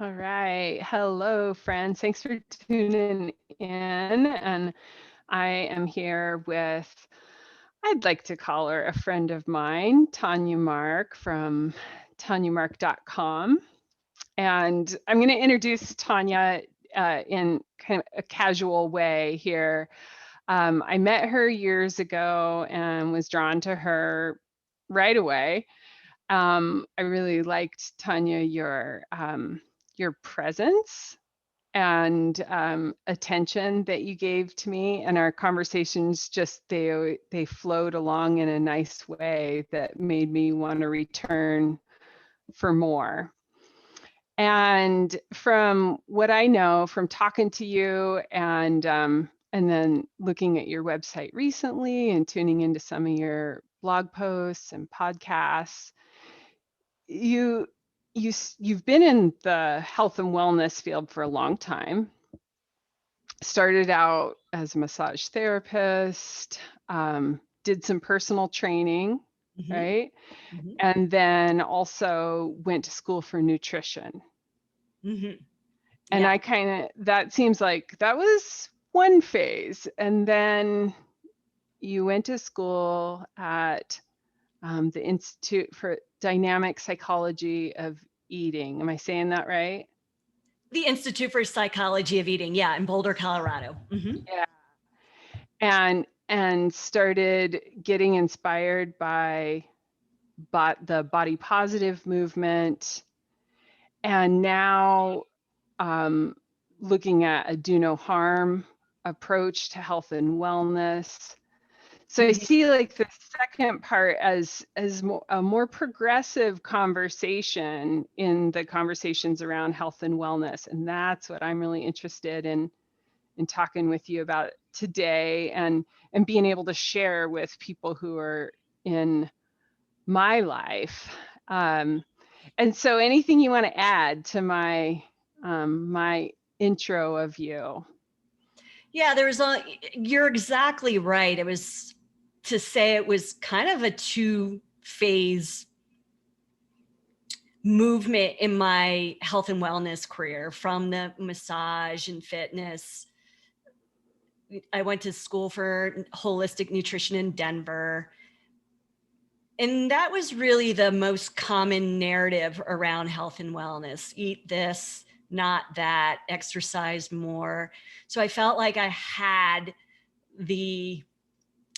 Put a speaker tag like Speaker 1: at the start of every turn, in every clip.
Speaker 1: All right. Hello, friends. Thanks for tuning in. And I am here with, I'd like to call her a friend of mine, Tanya Mark from tanyamark.com. And I'm going to introduce Tanya in kind of a casual way here. I met her years ago and was drawn to her right away. I really liked, Tanya, your presence and attention that you gave to me, and our conversations just they flowed along in a nice way that made me want to return for more. And from what I know from talking to you and then looking at your website recently and tuning into some of your blog posts and podcasts, you you've been in the health and wellness field for a long time. Started out as a massage therapist, did some personal training,
Speaker 2: Hmm.
Speaker 1: right?
Speaker 2: Hmm.
Speaker 1: And then also went to school for nutrition.
Speaker 2: Hmm.
Speaker 1: And
Speaker 2: Yeah.
Speaker 1: I kind of, that seems like that was one phase. And then you went to school at the Institute for Dynamic Psychology of Eating. Am I saying that right?
Speaker 2: The Institute for Psychology of Eating. Yeah. In Boulder, Colorado. Hmm.
Speaker 1: Yeah. And started getting inspired by the body positive movement, and now um, looking at a do no harm approach to health and wellness. So I
Speaker 2: Hmm.
Speaker 1: see like the second part as a more progressive conversation in the conversations around health and wellness, and that's what I'm really interested in talking with you about today, and being able to share with people who are in my life. And so anything you want to add to my intro of you?
Speaker 2: Yeah. You're exactly right. It was to say it was kind of a two-phase movement in my health and wellness career from the massage and fitness. I went to school for holistic nutrition in Denver. And that was really the most common narrative around health and wellness: eat this, not that, exercise more. So I felt like I had the,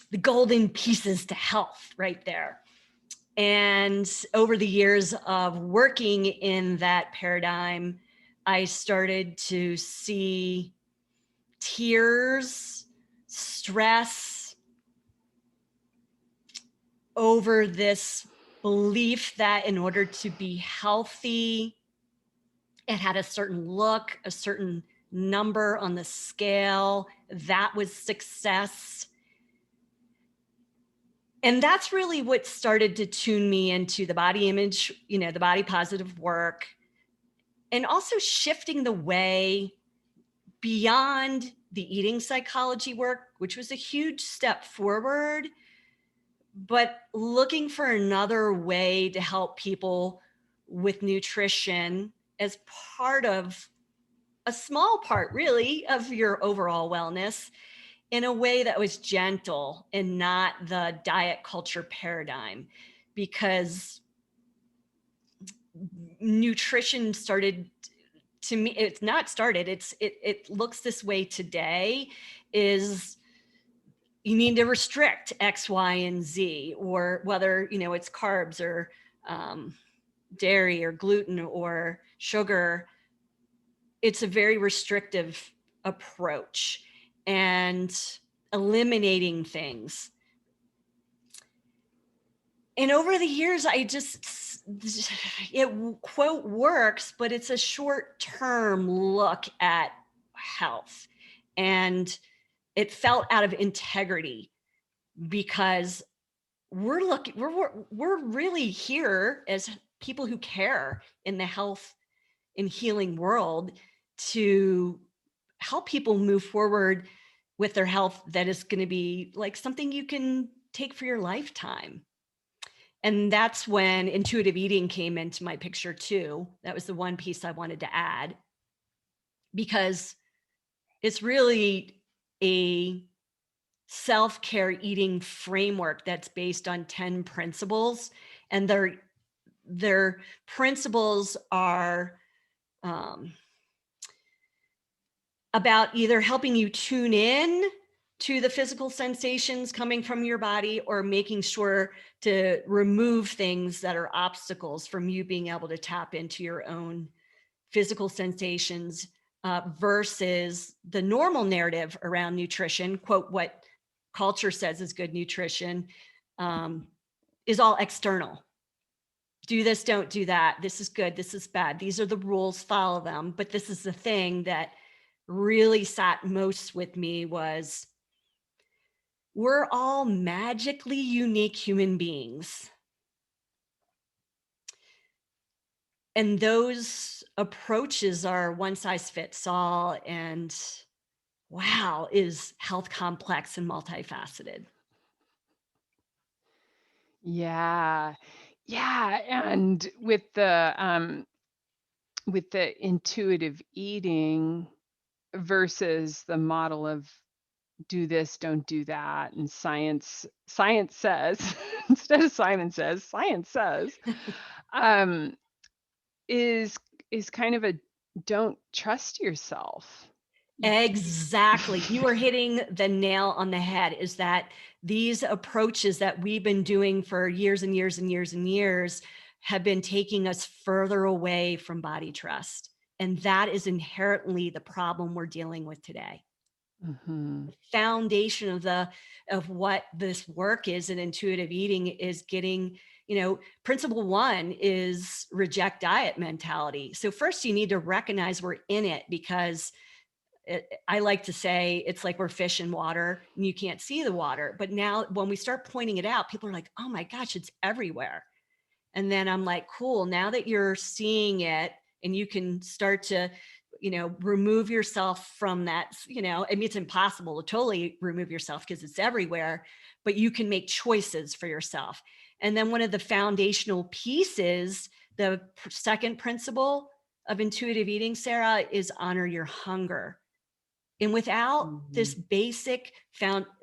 Speaker 2: the golden pieces to health right there. And over the years of working in that paradigm, I started to see tears, stress over this belief that in order to be healthy, it had a certain look, a certain number on the scale. That was success. And that's really what started to tune me into the body image, the body positive work, and also shifting the way beyond the eating psychology work, which was a huge step forward, but looking for another way to help people with nutrition as part of a small part, really, of your overall wellness in a way that was gentle and not the diet culture paradigm. Because nutrition started, to me, it's not started, it looks this way today, is you need to restrict X, Y, and Z, or whether, it's carbs or um, dairy or gluten or sugar. It's a very restrictive approach and eliminating things. And over the years, it quote works, but it's a short term look at health. And it felt out of integrity because we're really here as people who care in the health and healing world to help people move forward with their health that is going to be like something you can take for your lifetime. And that's when intuitive eating came into my picture too. That was the one piece I wanted to add, because it's really a self-care eating framework that's based on 10 principles. And their principles are about either helping you tune in to the physical sensations coming from your body, or making sure to remove things that are obstacles from you being able to tap into your own physical sensations, versus the normal narrative around nutrition, quote, what culture says is good nutrition, is all external. Do this, don't do that. This is good, this is bad. These are the rules, follow them. But this is the thing that really sat most with me was, we're all magically unique human beings. And those approaches are one size fits all. And wow, is health complex and multifaceted.
Speaker 1: Yeah. Yeah. And with the intuitive eating versus the model of do this, don't do that, and science says instead of Simon says, science says, um, is kind of a don't trust yourself.
Speaker 2: Exactly. You are hitting the nail on the head, is that these approaches that we've been doing for years and years and years and years have been taking us further away from body trust. And that is inherently the problem we're dealing with today.
Speaker 1: Mm-hmm.
Speaker 2: The foundation of what this work is in intuitive eating is getting, principle one is reject diet mentality. So first you need to recognize we're in it, because I like to say it's like we're fish in water and you can't see the water. But now when we start pointing it out, people are like, oh my gosh, it's everywhere. And then I'm like, cool, now that you're seeing it and you can start to, remove yourself from that, I mean, it's impossible to totally remove yourself because it's everywhere, but you can make choices for yourself. And then one of the foundational pieces, the second principle of intuitive eating, Sarah, is honor your hunger. And without this basic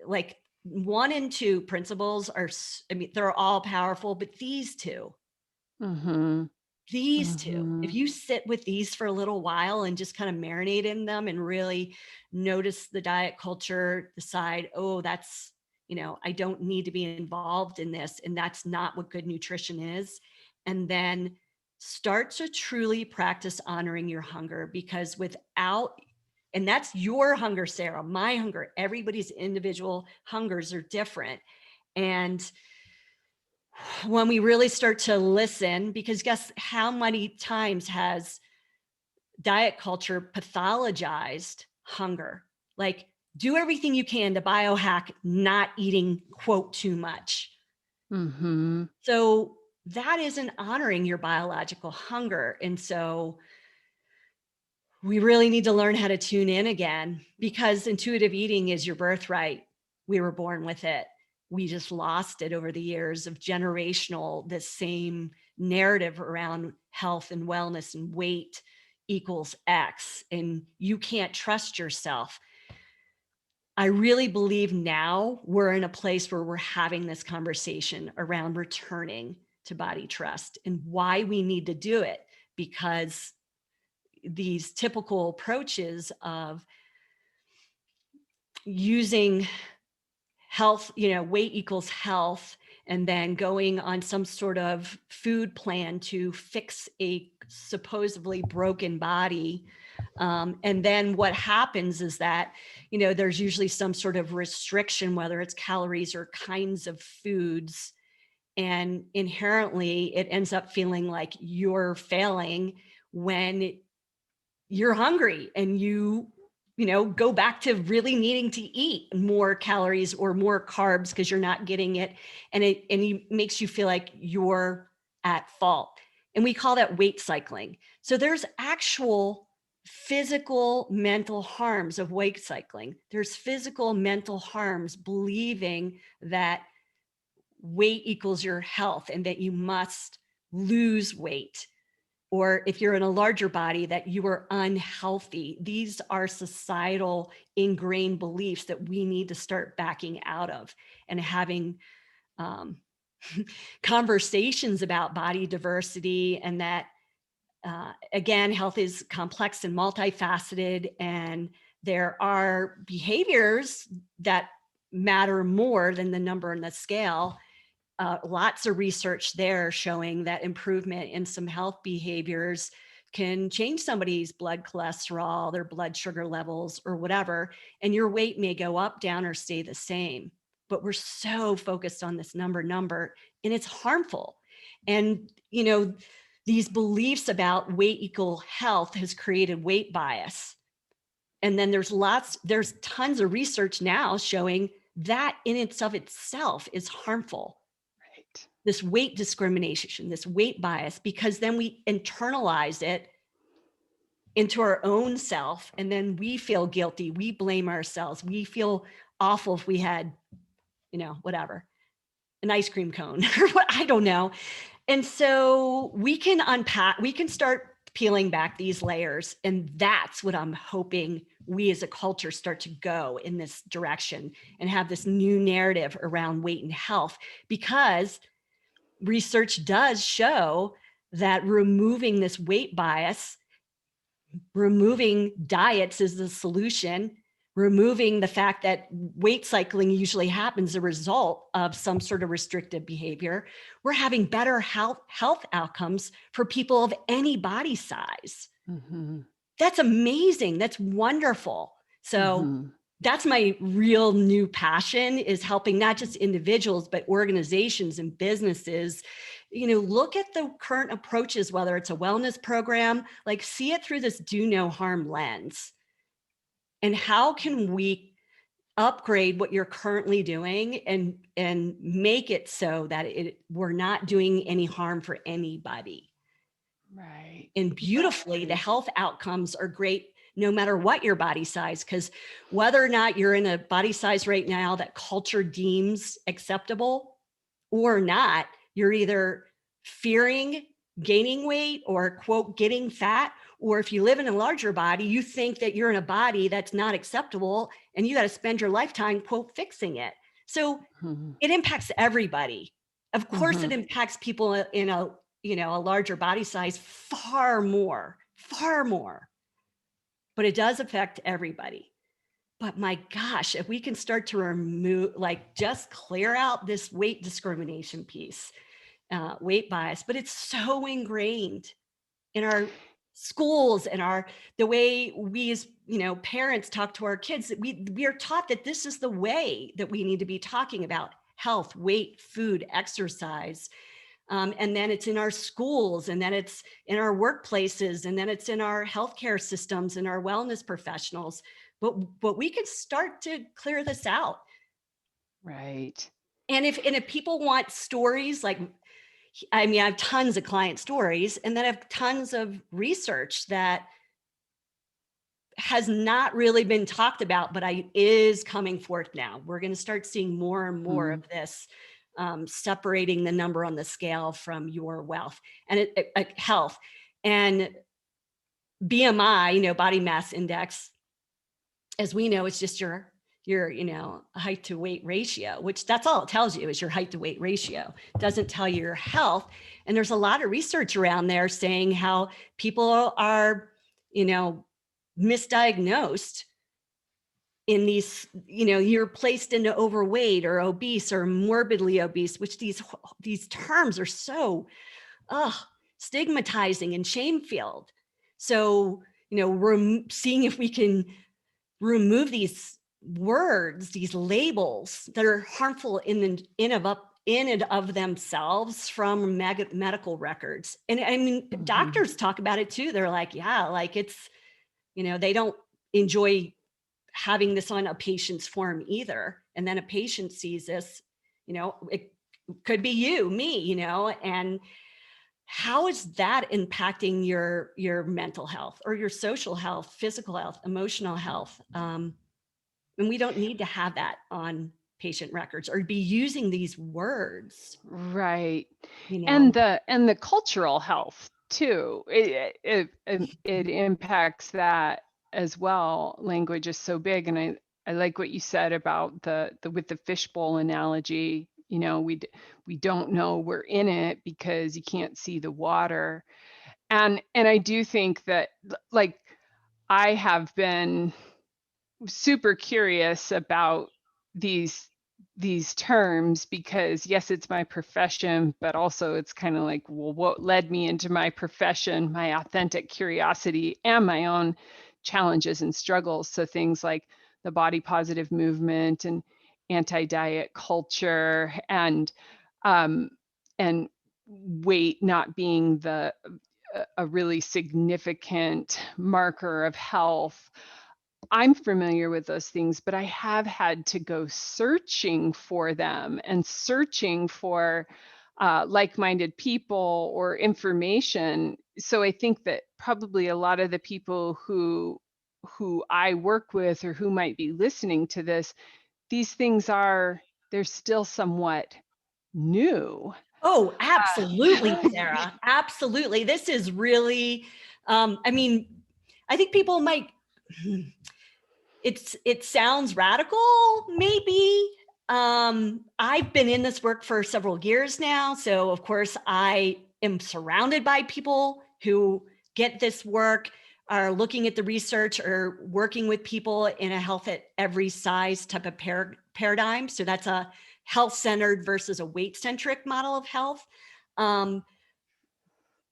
Speaker 2: like 1 and 2 principles are, I mean, they're all powerful, but these two,
Speaker 1: Mm-hmm.
Speaker 2: if you sit with these for a little while and just kind of marinate in them and really notice the diet culture, decide, oh, that's, I don't need to be involved in this. And that's not what good nutrition is. And then start to truly practice honoring your hunger, because and that's your hunger, Sarah, my hunger, everybody's individual hungers are different. And when we really start to listen, because guess how many times has diet culture pathologized hunger? Like, do everything you can to biohack not eating, quote, too much.
Speaker 1: Mm-hmm.
Speaker 2: So that isn't honoring your biological hunger. And so we really need to learn how to tune in again, because intuitive eating is your birthright. We were born with it. We just lost it over the years of generational, this same narrative around health and wellness and weight equals X, and you can't trust yourself. I really believe now we're in a place where we're having this conversation around returning to body trust and why we need to do it, because these typical approaches of using health, weight equals health, and then going on some sort of food plan to fix a supposedly broken body. And then what happens is that, there's usually some sort of restriction, whether it's calories or kinds of foods. And inherently, it ends up feeling like you're failing when you're hungry and you go back to really needing to eat more calories or more carbs because you're not getting it. And it makes you feel like you're at fault. And we call that weight cycling. So there's actual physical, mental harms of weight cycling. There's physical, mental harms believing that weight equals your health and that you must lose weight. Or if you're in a larger body, that you are unhealthy. These are societal ingrained beliefs that we need to start backing out of and having um, conversations about body diversity, and that again, health is complex and multifaceted, and there are behaviors that matter more than the number on the scale. Lots of research there showing that improvement in some health behaviors can change somebody's blood cholesterol, their blood sugar levels, or whatever. And your weight may go up, down, or stay the same. But we're so focused on this number, and it's harmful. And, these beliefs about weight equal health has created weight bias. And then there's tons of research now showing that in itself is harmful.
Speaker 1: Right.
Speaker 2: This weight discrimination, this weight bias, because then we internalize it into our own self, and then we feel guilty. We blame ourselves. We feel awful if we had, whatever, an ice cream cone or what, I don't know. And so we can start peeling back these layers. And that's what I'm hoping we as a culture start to go in this direction and have this new narrative around weight and health, because research does show that removing this weight bias, removing diets is the solution, removing the fact that weight cycling usually happens as a result of some sort of restrictive behavior, we're having better health outcomes for people of any body size.
Speaker 1: Mm-hmm.
Speaker 2: That's amazing. That's wonderful. So
Speaker 1: Mm-hmm.
Speaker 2: that's my real new passion, is helping not just individuals, but organizations and businesses, look at the current approaches, whether it's a wellness program, like see it through this do no harm lens. And how can we upgrade what you're currently doing and make it so that we're not doing any harm for anybody?
Speaker 1: Right.
Speaker 2: And beautifully, the
Speaker 1: Right.
Speaker 2: health outcomes are great no matter what your body size, because whether or not you're in a body size right now that culture deems acceptable or not, you're either fearing gaining weight or, quote, getting fat. Or if you live in a larger body, you think that you're in a body that's not acceptable and you got to spend your lifetime, quote, fixing it. So
Speaker 1: Mm-hmm.
Speaker 2: it impacts everybody. Of course, it
Speaker 1: Mm-hmm.
Speaker 2: impacts people in a larger body size far more, but it does affect everybody. But my gosh, if we can start to remove, like, just clear out this weight discrimination piece, weight bias, but it's so ingrained in our schools and the way we as parents talk to our kids, that we are taught that this is the way that we need to be talking about health, weight, food, exercise. And then it's in our schools, and then it's in our workplaces, and then it's in our healthcare systems and our wellness professionals. But we can start to clear this out.
Speaker 1: Right.
Speaker 2: And if people want stories, like, I have tons of client stories, and then I have tons of research that has not really been talked about, but is coming forth now. We're going to start seeing more and more of this, separating the number on the scale from your wealth and health. And BMI, body mass index, as we know, it's just your height to weight ratio, which that's all it tells you, is your height to weight ratio. It doesn't tell you your health. And there's a lot of research around there saying how people are, misdiagnosed in these, you're placed into overweight or obese or morbidly obese, which these terms are so stigmatizing and shame-filled. So, seeing if we can remove these words, these labels that are harmful in and of themselves from medical records. And I mean,
Speaker 1: Mm-hmm.
Speaker 2: doctors talk about it too. They're like, yeah, like it's, they don't enjoy having this on a patient's form either. And then a patient sees this, it could be you, me, and how is that impacting your mental health or your social health, physical health, emotional health? And we don't need to have that on patient records or be using these words,
Speaker 1: Right.
Speaker 2: you
Speaker 1: And
Speaker 2: know.
Speaker 1: the cultural health too. It impacts that as well. Language is so big, and I like what you said about the with the fishbowl analogy. You know, we don't know we're in it because you can't see the water. And I do think that like I have been super curious about these these terms because yes, it's my profession, but also it's kind of like, well, what led me into my profession, my authentic curiosity and my own challenges and struggles. So things like the body positive movement and anti-diet culture um and weight not being the a really significant marker of health. I'm familiar with those things, but I have had to go searching for them and searching for like-minded people or information. So I think that probably a lot of the people who I work with or who might be listening to this, these things they're still somewhat new.
Speaker 2: Oh, absolutely, Sarah. Absolutely. This is really, I mean, I think people might, it sounds radical, maybe. I've been in this work for several years now. So of course I am surrounded by people who get this work, are looking at the research or working with people in a health at every size type of paradigm. So that's a health-centered versus a weight-centric model of health.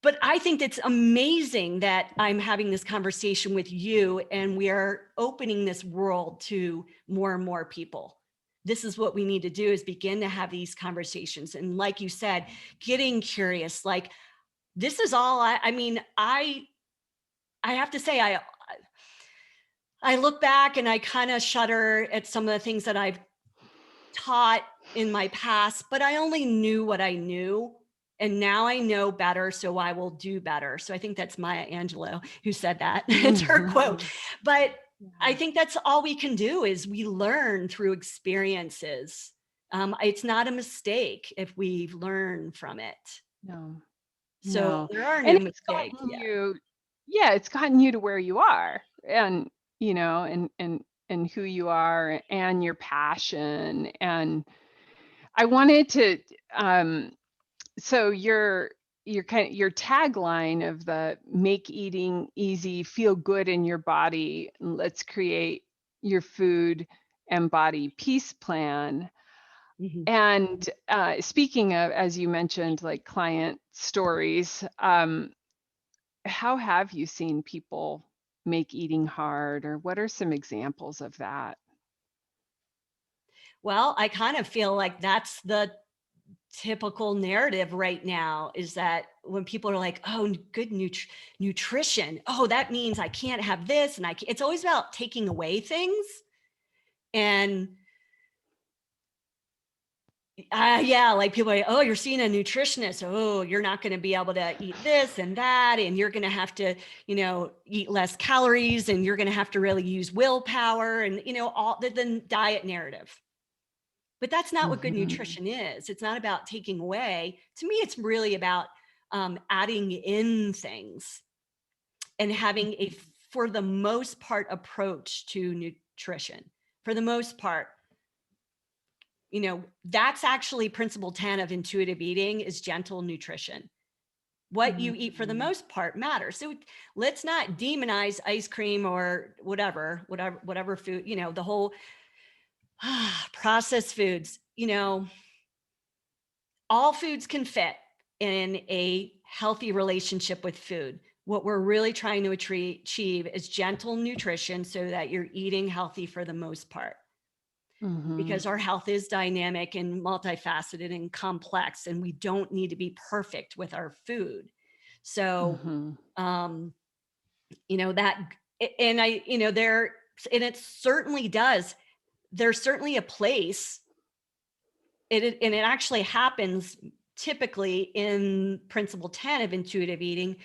Speaker 2: But I think it's amazing that I'm having this conversation with you and we are opening this world to more and more people. This is what we need to do, is begin to have these conversations. And like you said, getting curious, like this is all I mean, I have to say, I look back and I kind of shudder at some of the things that I've taught in my past, but I only knew what I knew. And now I know better, so I will do better. So I think that's Maya Angelou who said that. It's her quote. But I think that's all we can do, is we learn through experiences. It's not a mistake if we've learned from it.
Speaker 1: No,
Speaker 2: So
Speaker 1: no.
Speaker 2: there are
Speaker 1: And
Speaker 2: no
Speaker 1: it's
Speaker 2: mistakes.
Speaker 1: gotten
Speaker 2: Yeah.
Speaker 1: you, yeah, it's gotten you to where you are and, you know, and who you are and your passion. And I wanted to, so your tagline of the make eating easy, feel good in your body, and let's create your food and body peace plan.
Speaker 2: Mhm.
Speaker 1: And speaking of, as you mentioned, like client stories, how have you seen people make eating hard, or what are some examples of that?
Speaker 2: Well, I kind of feel like that's the typical narrative right now, is that when people are like, oh, good nutrition, oh, that means I can't have this, and it's always about taking away things. And yeah, like people are like, oh, you're seeing a nutritionist, oh, you're not going to be able to eat this and that, and you're going to have to, eat less calories, and you're going to have to really use willpower, and all the diet narrative. But that's not what good
Speaker 1: Mhm.
Speaker 2: nutrition is. It's not about taking away. To me, it's really about adding in things and having a, for the most part, approach to nutrition. For the most part, that's actually principle 10 of intuitive eating, is gentle nutrition. What you eat for the
Speaker 1: Mhm.
Speaker 2: most part matters. So let's not demonize ice cream or whatever food, the whole processed foods. All foods can fit in a healthy relationship with food. What we're really trying to achieve is gentle nutrition so that you're eating healthy for the most part,
Speaker 1: Mhm.
Speaker 2: because our health is dynamic and multifaceted and complex, and we don't need to be perfect with our food. So,
Speaker 1: Mhm.
Speaker 2: um, that, and and it certainly does. There's certainly a place, and it actually happens typically in principle 10 of intuitive eating,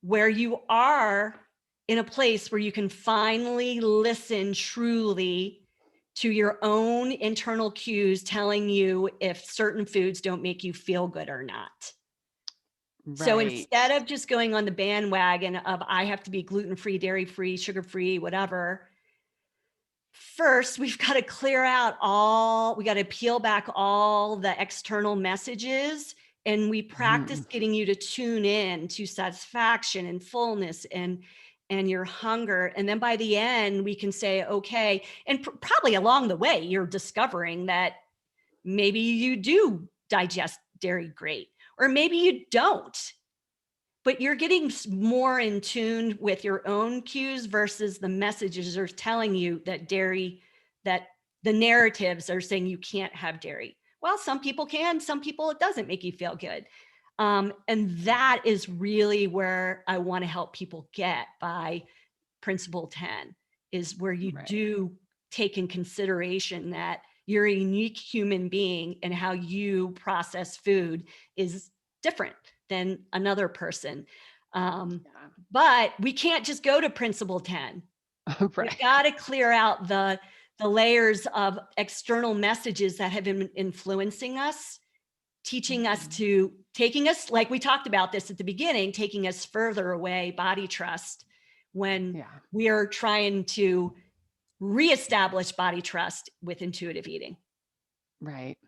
Speaker 2: where you are in a place where you can finally listen truly to your own internal cues telling you if certain foods don't make you feel good or not. So
Speaker 1: Right.
Speaker 2: instead of just going on the bandwagon of I have to be gluten-free, dairy-free, sugar-free, whatever, first we've got to clear out we got to peel back all the external messages, and we practice
Speaker 1: Mm,
Speaker 2: getting you to tune in to satisfaction and fullness and your hunger. And then by the end, we can say, okay, and probably along the way, you're discovering that maybe you do digest dairy great, or maybe you don't, but you're getting more in tune with your own cues versus the messages are telling you that that the narratives are saying you can't have dairy. Well, some people can, some people it doesn't make you feel good. And that is really where I want to help people get by principle 10, is where you
Speaker 1: right.
Speaker 2: do take in consideration that you're a unique human being and how you process food is different than another person. But we can't just go to principle 10.
Speaker 1: Yeah.
Speaker 2: We've
Speaker 1: Right.
Speaker 2: got to clear out the layers of external messages that have been influencing us, teaching us
Speaker 1: Mhm.
Speaker 2: to taking us, like we talked about this at the beginning, taking us further away, body trust, when
Speaker 1: Yeah.
Speaker 2: we are trying to reestablish body trust with intuitive eating.
Speaker 1: Right.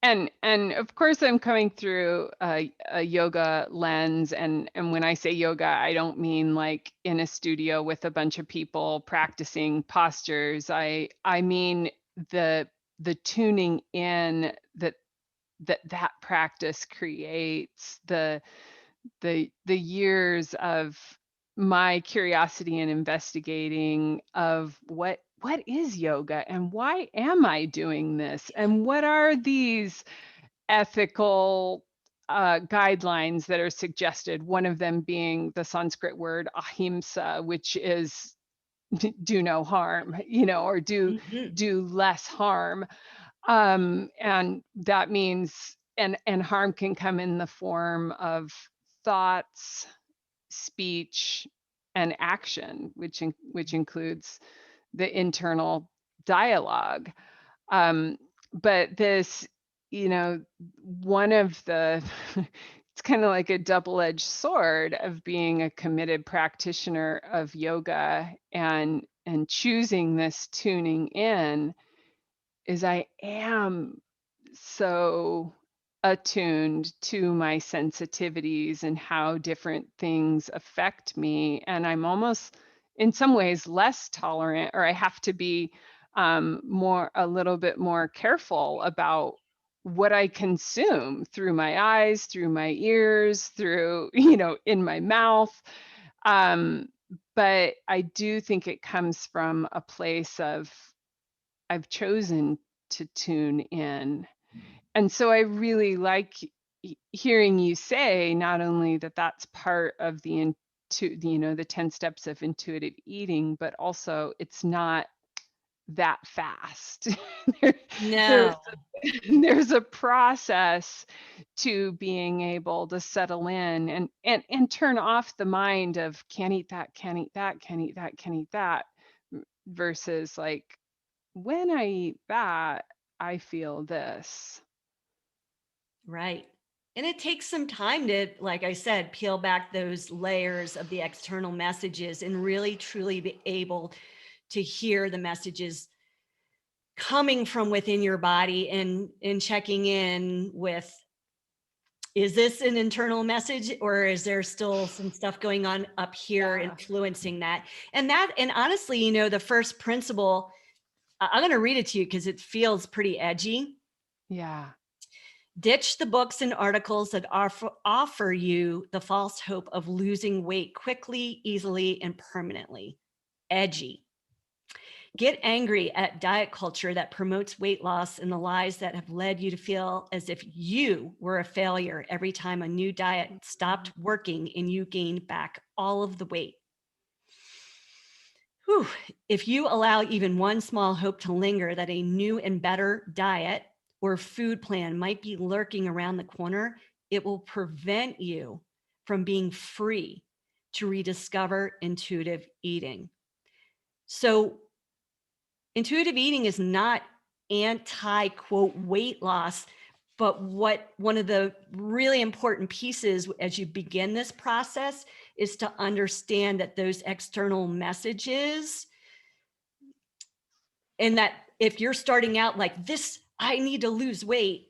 Speaker 1: And of course I'm coming through a yoga lens, and when I say yoga, I don't mean like in a studio with a bunch of people practicing postures. I mean the tuning in that practice creates, the years of my curiosity and investigating of what is yoga and why am I doing this and what are these ethical guidelines that are suggested, one of them being the Sanskrit word ahimsa, which is do no harm, or
Speaker 2: Mhm.
Speaker 1: do less harm. And that means, and harm can come in the form of thoughts, speech, and action, which includes the internal dialogue. Um, but this, one of the it's kind of like a double-edged sword of being a committed practitioner of yoga and choosing this tuning in is I am so attuned to my sensitivities and how different things affect me. And I'm almost, in some ways, less tolerant, or I have to be a little bit more careful about what I consume through my eyes, through my ears, through, in my mouth. Um, but I do think it comes from a place of I've chosen to tune in. And so I really like hearing you say not only that that's part of the 10 steps of intuitive eating, but also it's not that fast. There- there's
Speaker 2: No.
Speaker 1: there's a process to being able to settle in and turn off the mind of can't eat that, can't eat that, can't eat that, can't eat that, versus like when I eat that, I feel this.
Speaker 2: Right. And it takes some time to, like I said, peel back those layers of the external messages and really truly be able to hear the messages coming from within your body, and checking in with, is this an internal message, or is there still some stuff going on up here
Speaker 1: Yeah.
Speaker 2: influencing that? And honestly, the first principle, I'm going to read it to you because it feels pretty edgy.
Speaker 1: Yeah.
Speaker 2: Ditch the books and articles that offer you the false hope of losing weight quickly, easily, and permanently. Edgy. Get angry at diet culture that promotes weight loss and the lies that have led you to feel as if you were a failure every time a new diet stopped working and you gained back all of the weight. Whew. If you allow even one small hope to linger that a new and better diet or food plan might be lurking around the corner, it will prevent you from being free to rediscover intuitive eating. So intuitive eating is not anti quote weight loss, but what one of the really important pieces as you begin this process is to understand that those external messages, and that if you're starting out like this, I need to lose weight,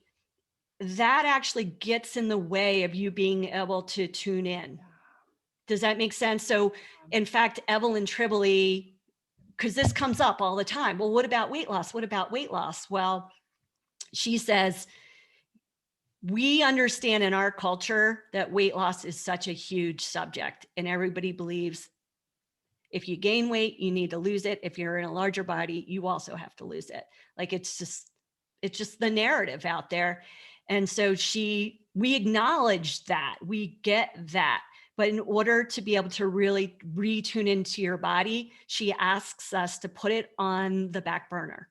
Speaker 2: that actually gets in the way of you being able to tune in. Does that make sense? So in fact, Evelyn Tribole, because this comes up all the time. Well, what about weight loss? What about weight loss? Well, she says, we understand in our culture that weight loss is such a huge subject, and everybody believes if you gain weight, you need to lose it. If you're in a larger body, you also have to lose it. Like it's just the narrative out there. And so we acknowledge that, we get that. But in order to be able to really retune into your body, she asks us to put it on the back burner.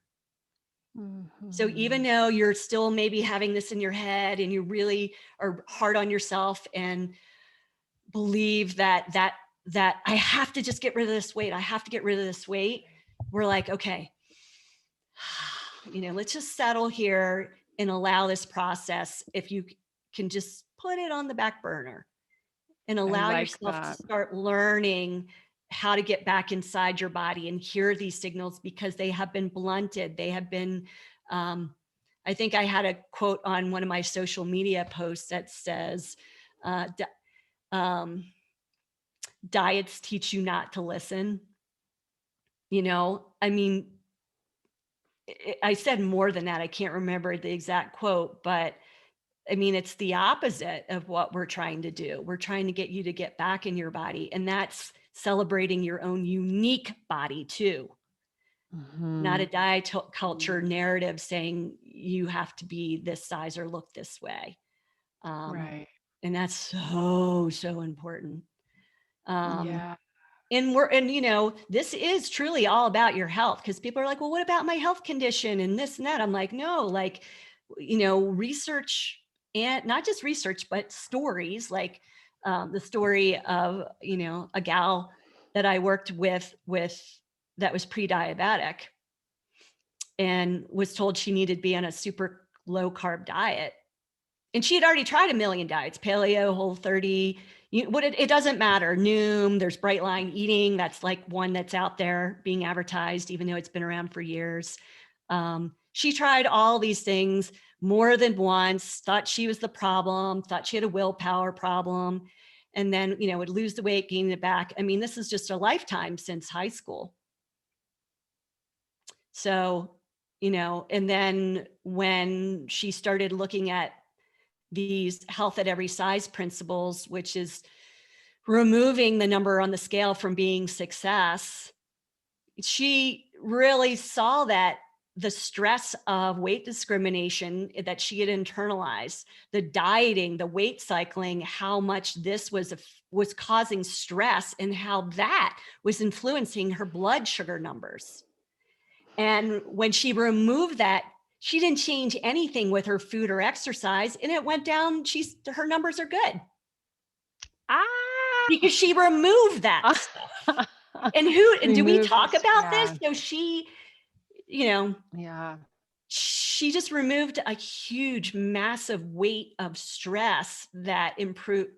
Speaker 2: So even though you're still maybe having this in your head and you really are hard on yourself and believe that I have to just get rid of this weight, I have to get rid of this weight, we're like, okay, let's just settle here and allow this process. If you can just put it on the back burner and allow yourself to start learning how to get back inside your body and hear these signals, because they have been blunted. They have been, I think I had a quote on one of my social media posts that says, diets teach you not to listen. I mean, I said more than that. I can't remember the exact quote, but I mean, it's the opposite of what we're trying to do. We're trying to get you to get back in your body, and that's celebrating your own unique body too. Not a diet culture narrative saying you have to be this size or look this way.
Speaker 1: Right.
Speaker 2: And that's so important.
Speaker 1: Yeah.
Speaker 2: And this is truly all about your health, because people are like, well, what about my health condition and this and that? I'm like, no, like, research, and not just research, but stories like the story of, a gal that I worked with that was pre-diabetic and was told she needed to be on a super low carb diet. And she had already tried a million diets, paleo, Whole30, it doesn't matter. Noom, there's Bright Line Eating. That's like one that's out there being advertised, even though it's been around for years. She tried all these things more than once, thought she was the problem, thought she had a willpower problem. And then, would lose the weight, gain it back. I mean, this is just a lifetime since high school. So, and then when she started looking at these health at every size principles, which is removing the number on the scale from being success, she really saw that the stress of weight discrimination that she had internalized, the dieting, the weight cycling, how much this was causing stress and how that was influencing her blood sugar numbers. And when she removed that, she didn't change anything with her food or exercise, and it went down. Her numbers are good. Because she removed that stuff. And do we talk about this? So she, she just removed a huge, massive weight of stress that improved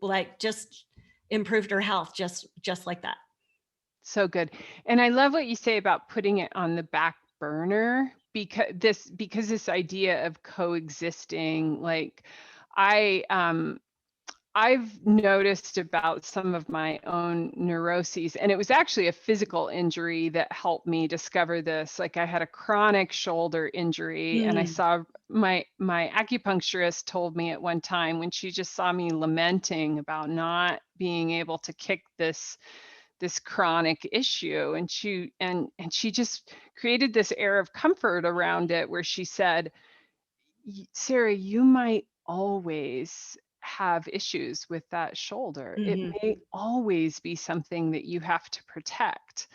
Speaker 2: her health, just like that.
Speaker 1: So good. And I love what you say about putting it on the back burner, because this idea of coexisting, like I've noticed about some of my own neuroses, and it was actually a physical injury that helped me discover this. Like I had a chronic shoulder injury, and I saw my acupuncturist told me at one time, when she just saw me lamenting about not being able to kick this chronic issue, and she just created this air of comfort around it, where she said, Sarah, you might always have issues with that shoulder. It may always be something that you have to protect.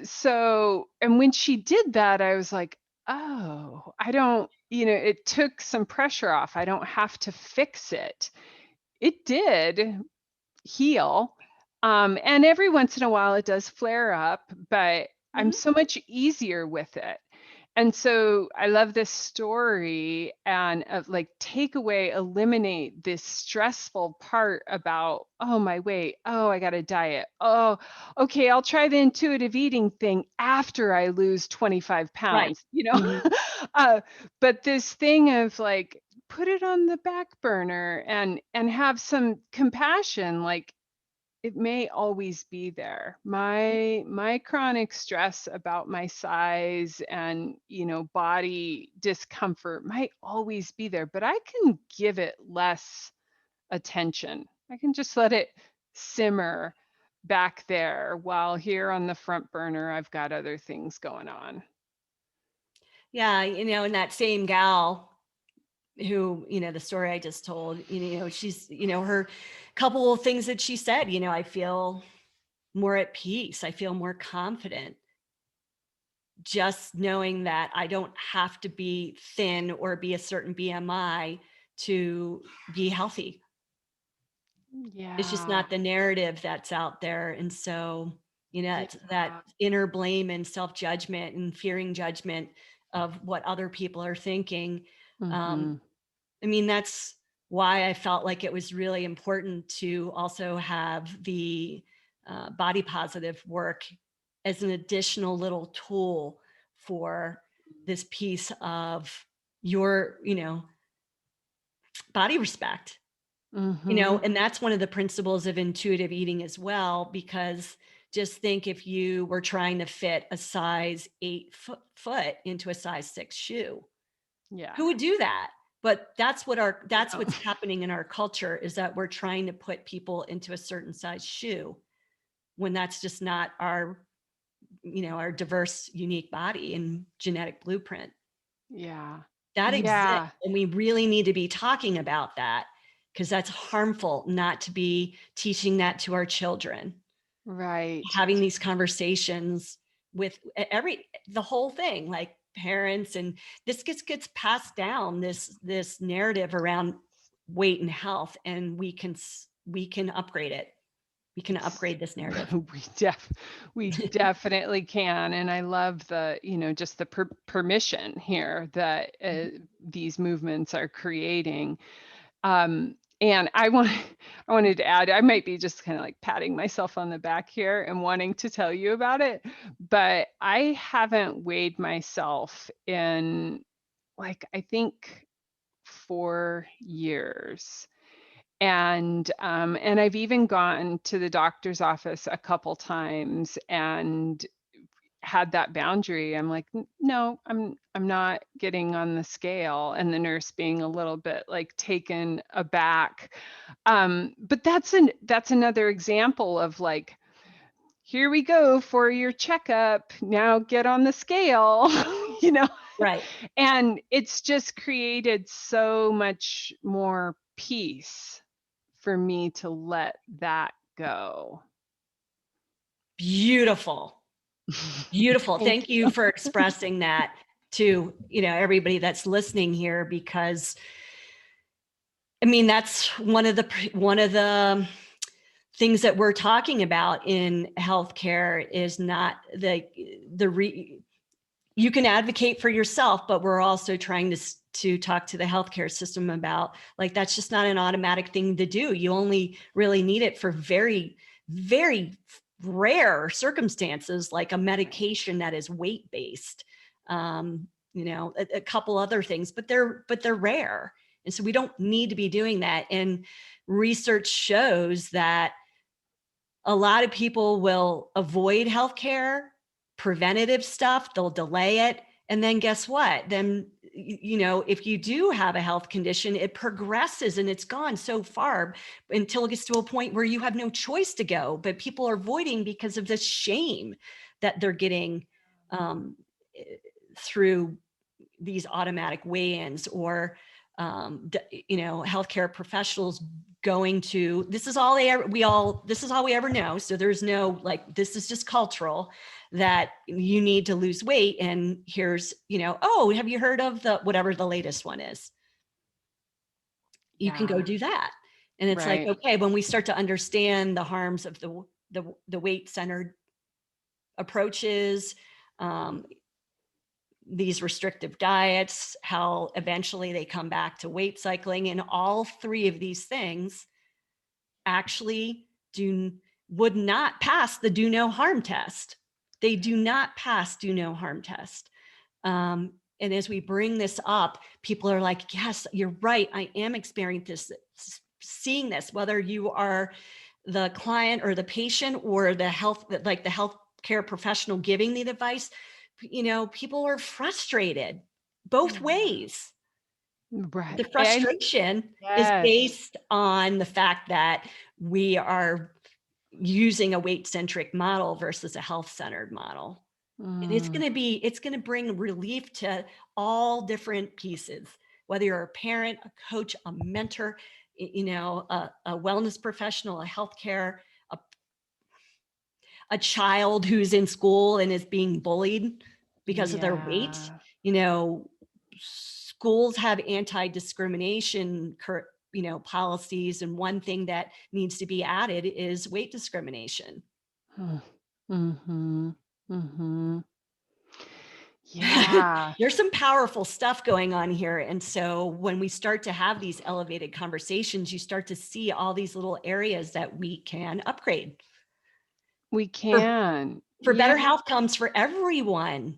Speaker 1: So, and when she did that, I was like, oh, I don't, it took some pressure off. I don't have to fix it. It did heal. And every once in a while it does flare up, but I'm
Speaker 2: Mhm.
Speaker 1: so much easier with it. And so I love this story and of like take away, eliminate this stressful part about, oh, my weight. Oh, I got to diet. Oh, okay. I'll try the intuitive eating thing after I lose 25
Speaker 2: Right.
Speaker 1: pounds,
Speaker 2: Mhm.
Speaker 1: uh, but this thing of like, put it on the back burner and have some compassion. Like, it may always be there. My chronic stress about my size and, body discomfort might always be there, but I can give it less attention. I can just let it simmer back there while here on the front burner I've got other things going on.
Speaker 2: Yeah, and that same gal who, the story I just told, she's, her couple of things that she said, I feel more at peace. I feel more confident just knowing that I don't have to be thin or be a certain BMI to be healthy. It's just
Speaker 1: Yeah.
Speaker 2: not the narrative that's out there. And so, it's that
Speaker 1: Yeah.
Speaker 2: inner blame and self-judgment and fearing judgment of what other people are thinking. Um,
Speaker 1: Mhm.
Speaker 2: I mean, that's why I felt like it was really important to also have the body positive work as an additional little tool for this piece of your, body respect.
Speaker 1: Mhm.
Speaker 2: And that's one of the principles of intuitive eating as well, because just think if you were trying to fit a size 8 foot into a size 6 shoe,
Speaker 1: Yeah.
Speaker 2: who would do that? But that's
Speaker 1: No.
Speaker 2: what's happening in our culture, is that we're trying to put people into a certain size shoe when that's just not our diverse, unique body and genetic blueprint.
Speaker 1: Yeah.
Speaker 2: That exists,
Speaker 1: Yeah.
Speaker 2: and we really need to be talking about that, because that's harmful not to be teaching that to our children,
Speaker 1: Right.
Speaker 2: having these conversations with the whole thing, like parents, and this gets passed down, this narrative around weight and health, and we can upgrade it. We can upgrade this narrative.
Speaker 1: we def we definitely can, and I love the, just the permission here that these movements are creating. And I wanted to add, I might be just kind of like patting myself on the back here and wanting to tell you about it, but I haven't weighed myself in, like, I think 4 years. And I've even gone to the doctor's office a couple times and had that boundary. I'm like, No, I'm not getting on the scale," and the nurse being a little bit like taken aback. But that's another example of like, here we go for your checkup. Now get on the scale, you know.
Speaker 2: Right.
Speaker 1: And it's just created so much more peace for me to let that go.
Speaker 2: Beautiful. Beautiful.
Speaker 1: Thank
Speaker 2: Thank you
Speaker 1: you.
Speaker 2: for expressing that to, everybody that's listening here, because I mean, that's one of the things that we're talking about in healthcare, is not you can advocate for yourself, but we're also trying to talk to the healthcare system about, like, that's just not an automatic thing to do. You only really need it for very, very rare circumstances, like a medication that is weight based. A couple other things, but they're rare, and so we don't need to be doing that. And research shows that a lot of people will avoid healthcare, preventative stuff, they'll delay it. And then guess what? Then, if you do have a health condition, it progresses and it's gone so far until it gets to a point where you have no choice to go. But people are avoiding because of this shame that they're getting um, through these automatic weigh-ins, or healthcare professionals going to, this is all this is all we ever know. So there's no, like, this is just cultural, that you need to lose weight, and here's, oh, have you heard of the whatever the latest one is? You can go
Speaker 1: Yeah,
Speaker 2: do that. And it's like,
Speaker 1: right.
Speaker 2: okay, when we start to understand the harms of the weight centered approaches, these restrictive diets, how eventually they come back to weight cycling. And all three of these things actually would not pass the do no harm test. They do not pass do no harm test. And as we bring this up, people are like, yes, you're right. I am seeing this, whether you are the client or the patient or the healthcare professional giving the advice. People are frustrated both ways.
Speaker 1: Right.
Speaker 2: The frustration is
Speaker 1: Yes.
Speaker 2: based on the fact that we are using a weight-centric model versus a health-centered model. And it's going to bring relief to all different pieces, whether you're a parent, a coach, a mentor, a wellness professional, a healthcare, a child who's in school and is being bullied because of their weight. Schools have anti-discrimination, policies. And one thing that needs to be added is weight discrimination.
Speaker 1: Mm-hmm. Mm-hmm. Yeah.
Speaker 2: There's some powerful stuff going on here. And so when we start to have these elevated conversations, you start to see all these little areas that we can upgrade.
Speaker 1: We can.
Speaker 2: For better health comes for everyone.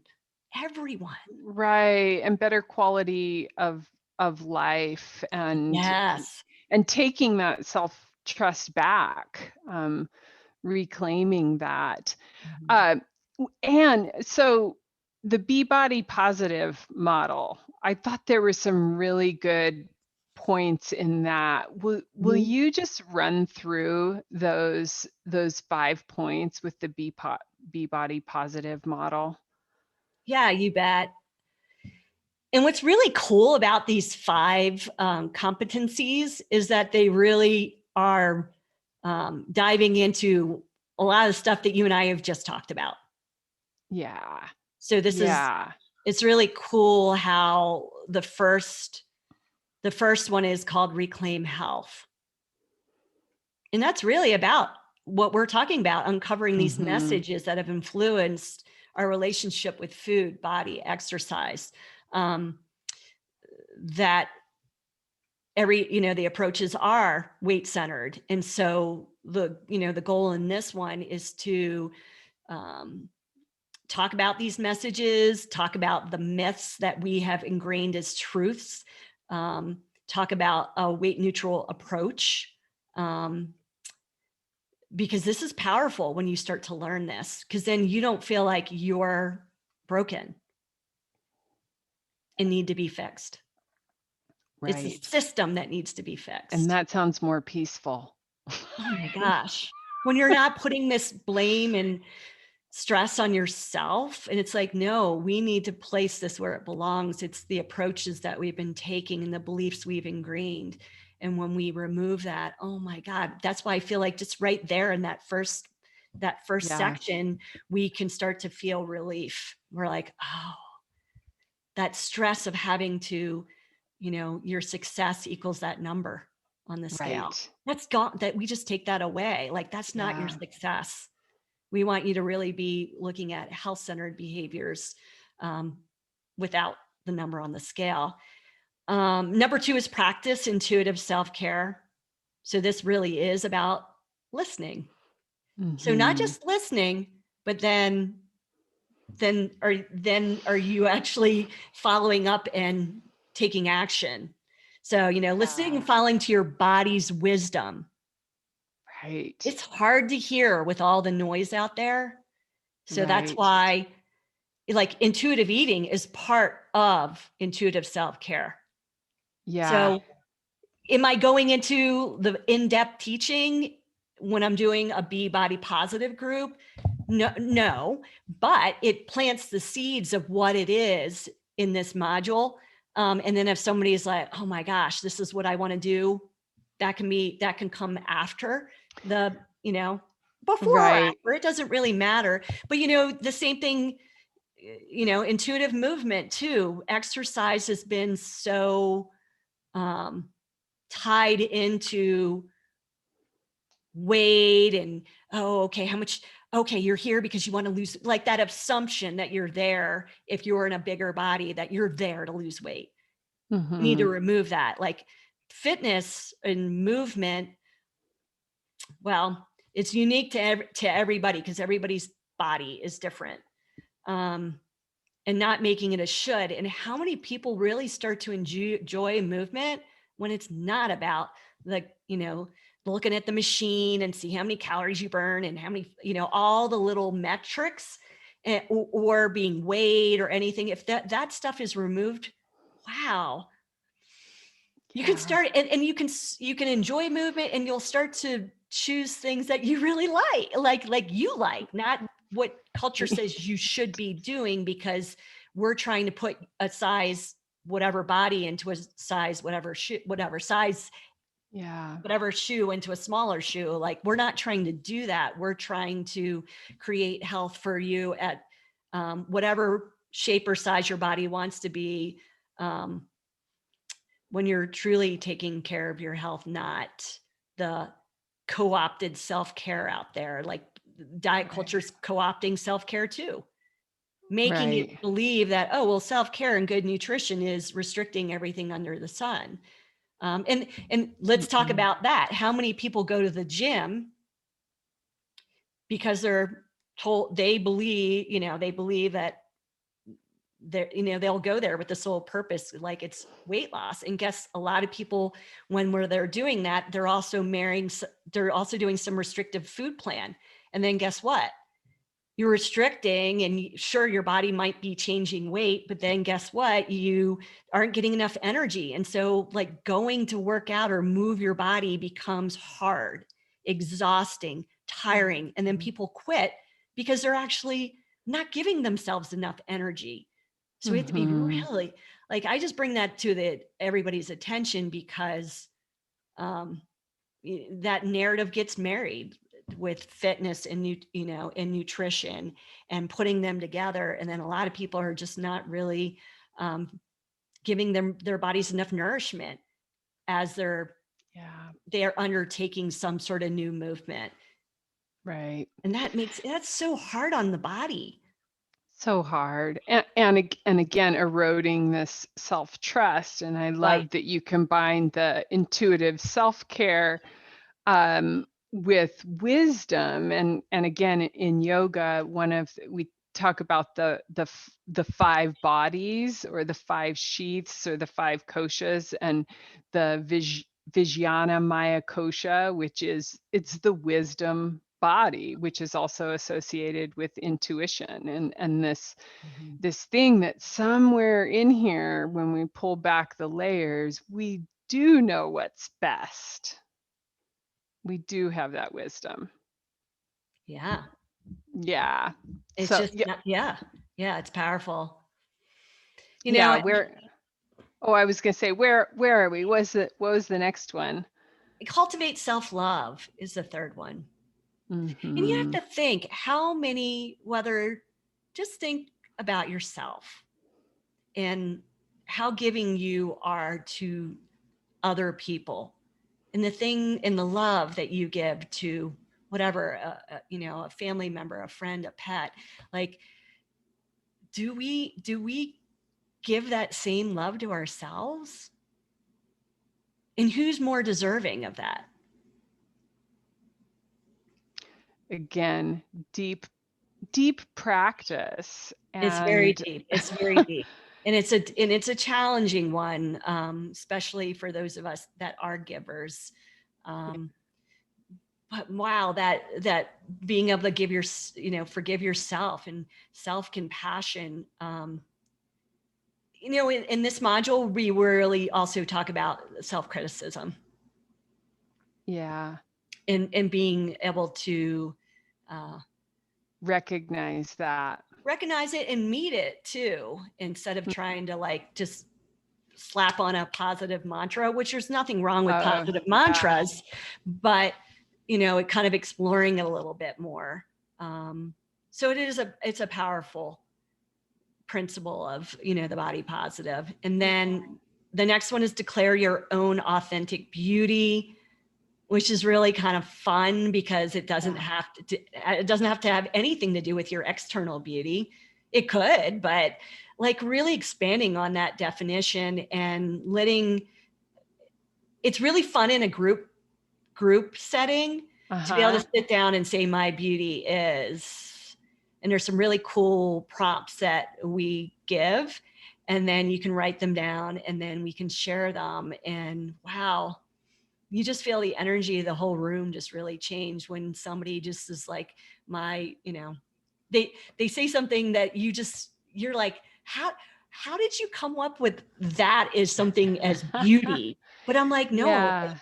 Speaker 1: Right. And better quality of life, and
Speaker 2: yes,
Speaker 1: and taking that self-trust back, reclaiming that. And so the Be Body Positive model, I thought there were some really good points in that. Will you just run through those 5 points with the Be Body Positive model?
Speaker 2: Yeah, you bet. And what's really cool about these 5 competencies is that they really are diving into a lot of stuff that you and I have just talked about.
Speaker 1: Yeah.
Speaker 2: So it's really cool how the first one is called Reclaim Health. And that's really about what we're talking about, uncovering these messages that have influenced our relationship with food, body, exercise. That the approaches are weight centered. And so the goal in this one is to talk about these messages, talk about the myths that we have ingrained as truths, talk about a weight neutral approach. Because this is powerful when you start to learn this, because then you don't feel like you're broken and need to be fixed. Right. It's a system that needs to be fixed.
Speaker 1: And that sounds more peaceful.
Speaker 2: Oh my gosh. When you're not putting this blame and stress on yourself, and it's like, no, we need to place this where it belongs. It's the approaches that we've been taking and the beliefs we've ingrained. And when we remove that, oh my God, that's why I feel like just right there in that first section, we can start to feel relief. We're like, oh, that stress of having to, your success equals that number on the scale. Right. That's gone, that we just take that away. Like, that's not your success. We want you to really be looking at health-centered behaviors without the number on the scale. Number 2 is practice intuitive self-care. So this really is about listening. So not just listening, but then are you actually following up and taking action? So, listening and following to your body's wisdom. Right. It's hard to hear with all the noise out there. So that's why intuitive eating is part of intuitive self-care. Yeah. So am I going into the in-depth teaching when I'm doing a Be Body Positive group? No, but it plants the seeds of what it is in this module. And then if somebody is like, oh my gosh, this is what I want to do, that can come after the, before or after, it doesn't really matter. But, the same thing, intuitive movement too. Exercise has been so tied into weight and, oh, okay, how much, okay, you're here because you want to lose, like that assumption that you're there if you're in a bigger body, that you're there to lose weight. You need to remove that. Like fitness and movement, well, it's unique to everybody because everybody's body is different. And not making it a should. And how many people really start to enjoy movement when it's not about like, looking at the machine and see how many calories you burn and how many, all the little metrics, or being weighed or anything. If that stuff is removed, wow, you can start, and you can enjoy movement, and you'll start to choose things that you really like you like, not what culture says you should be doing, because we're trying to put a size whatever body into a size whatever shoe, whatever shoe into a smaller shoe. Like, we're not trying to do that. We're trying to create health for you at whatever shape or size your body wants to be, when you're truly taking care of your health, not the co-opted self-care out there. Like diet culture's co-opting self-care too, making it believe that, oh, well, self-care and good nutrition is restricting everything under the sun. And let's talk about that. How many people go to the gym because they're told, they believe that they'll go there with the sole purpose, like it's weight loss. And guess a lot of people, when they're doing that, they're also doing some restrictive food plan. And then guess what? You're restricting, and sure, your body might be changing weight, but then guess what? You aren't getting enough energy. And so like going to work out or move your body becomes hard, exhausting, tiring. And then people quit because they're actually not giving themselves enough energy. So we have to be really, like, I just bring that to everybody's attention because that narrative gets married with fitness and and nutrition and putting them together. And then a lot of people are just not really giving their bodies enough nourishment as they're undertaking some sort of new movement.
Speaker 1: Right.
Speaker 2: And that's so hard on the body.
Speaker 1: So hard. And again, eroding this self-trust. And I love that you combine the intuitive self-care with wisdom. And again, in yoga, we talk about the 5 bodies, or the 5 sheaths, or the 5 koshas, and the Vijnana Maya kosha, which it's the wisdom body, which is also associated with intuition, and this thing that somewhere in here, when we pull back the layers, we do know what's best. We do have that wisdom.
Speaker 2: Yeah.
Speaker 1: It's
Speaker 2: so, just it's powerful.
Speaker 1: I was gonna say, where are we? What was the next one?
Speaker 2: Cultivate Self-Love is the third one. And you have to think how many, just think about yourself and how giving you are to other people, and the love that you give to whatever, a family member, a friend, a pet. Like, do we give that same love to ourselves? And who's more deserving of that?
Speaker 1: Again, deep practice.
Speaker 2: It's very deep. It's very deep. And it's a challenging one, especially for those of us that are givers. But wow, that being able to give forgive yourself, and self-compassion. In this module, we really also talk about self-criticism.
Speaker 1: Yeah.
Speaker 2: And being able to
Speaker 1: recognize
Speaker 2: it and meet it too, instead of trying to just slap on a positive mantra, which there's nothing wrong with positive mantras, but it kind of exploring it a little bit more. So it's a powerful principle of, the body positive. And then the next one is declare your own authentic beauty. which is really kind of fun because it doesn't have to have anything to do with your external beauty. It could, but like really expanding on that definition and it's really fun in a group setting to be able to sit down and say my beauty is, and there's some really cool prompts that we give, and then you can write them down and then we can share them, and wow, you just feel the energy of the whole room just really change when somebody just is like, they say something that you're like, how did you come up with that as something as beauty? But I'm like, no,
Speaker 1: Yeah.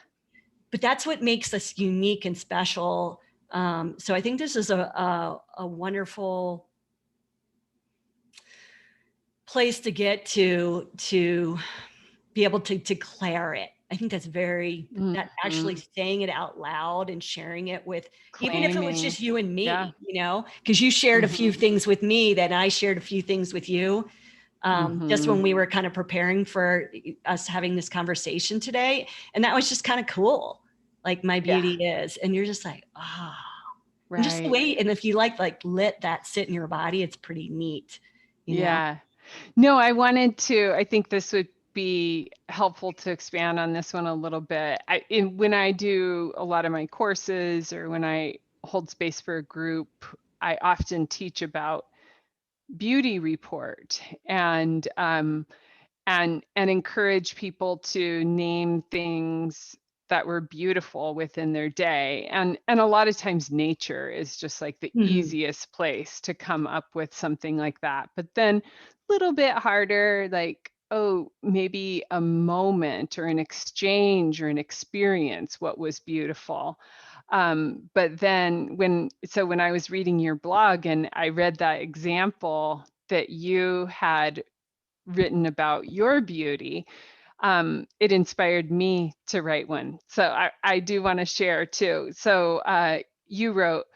Speaker 2: but that's what makes us unique and special. So I think this is a wonderful place to get to be able to declare it. I think that's that actually saying it out loud and sharing it with, even if it was
Speaker 1: Claiming.
Speaker 2: just you and me,
Speaker 1: Yeah.
Speaker 2: because you shared a few things with me, that I shared a few things with you. Just when we were kind of preparing for us having this conversation today. And that was just kind of cool. Like my beauty is, and you're just like, and just the
Speaker 1: Right.
Speaker 2: way, and if you like let that sit in your body, it's pretty neat,
Speaker 1: Yeah. No, I think this would be helpful to expand on this one a little bit. When I do a lot of my courses or when I hold space for a group, I often teach about beauty report and encourage people to name things that were beautiful within their day. And a lot of times nature is just like the
Speaker 2: Mhm.
Speaker 1: easiest place to come up with something like that. But then a little bit harder, like, oh, maybe a moment or an exchange or an experience, what was beautiful. But then when I was reading your blog and I read that example that you had written about your beauty, it inspired me to write one. So I do want to share too. So you wrote,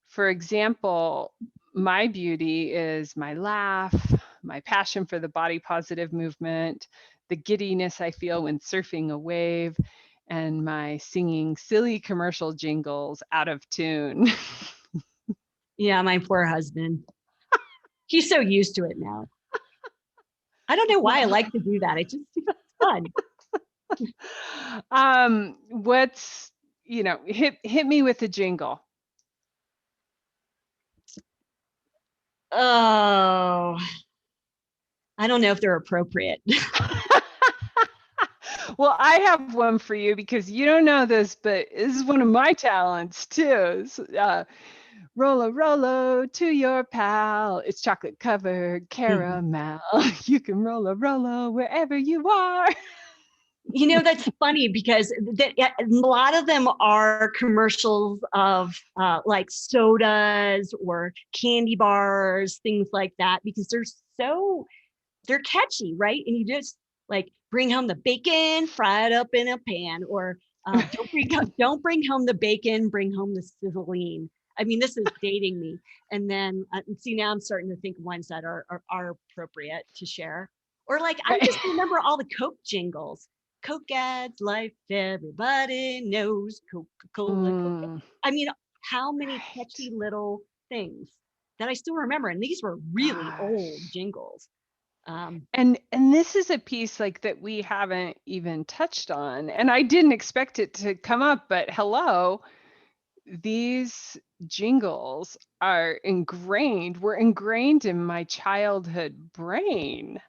Speaker 1: for example, my beauty is my laugh, my passion for the body positive movement, the giddiness I feel when surfing a wave, and my singing silly commercial jingles out of tune.
Speaker 2: Yeah, my poor husband. He's so used to it now. I don't know why I like to do that. It's fun.
Speaker 1: What's, hit me with a jingle.
Speaker 2: Oh, I don't know if they're appropriate.
Speaker 1: Well, I have one for you because you don't know this, but this is one of my talents too. Rolo, Rolo to your pal. It's chocolate covered caramel. You can roll a Rolo wherever you are.
Speaker 2: That's funny because a lot of them are commercials of like sodas or candy bars, things like that, because they're catchy, right? And you just like bring home the bacon, fry it up in a pan, or don't bring home the bacon, bring home the sizzling. I mean, this is dating me. And then see, now I'm starting to think of ones that are appropriate to share. Or like I
Speaker 1: Right.
Speaker 2: just remember all the Coke jingles. Coke adds life, everybody knows Coca-Cola. Coke. I mean, how many
Speaker 1: Right.
Speaker 2: catchy little things that I still remember. And these were really old
Speaker 1: Gosh.
Speaker 2: jingles. Um,
Speaker 1: And this is a piece like that we haven't even touched on. And I didn't expect it to come up, but hello, these jingles were ingrained in my childhood brain,